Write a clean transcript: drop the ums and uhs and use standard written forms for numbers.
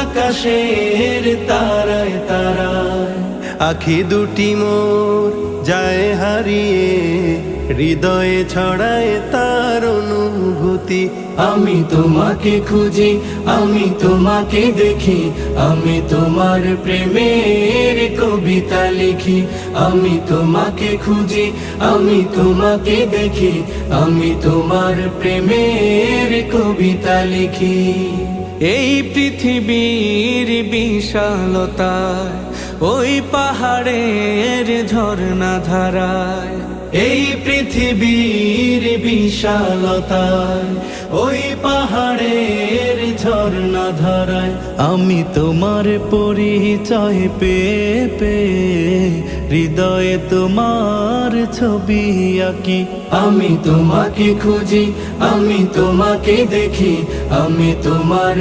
আকাশের তারায় তারায়। আখি দুটি মোর যায় হারিয়ে, হৃদয়ে ছড়ায় তার অনুভূতি। আমি তোমাকে খুঁজি, আমি তোমাকে দেখি, আমি তোমার প্রেমের কবিতা লিখি। আমি তোমাকে খুঁজি, আমি তোমাকে দেখি, আমি তোমার প্রেমের কবিতা লিখি। এই পৃথিবীর বিশালতায়, ওই পাহাড়ের ঝর্ণা ধারায়। এই পৃথিবীর বিশালতায়, ওই পাহাড়ের ঝর্ণা ধারায়। আমি তোমার পরিচয় পেয়ে পেয়ে, হৃদয়ে তোমার ছবি আঁকি। আমি তোমাকে খুঁজি, আমি তোমাকে দেখি, আমি তোমার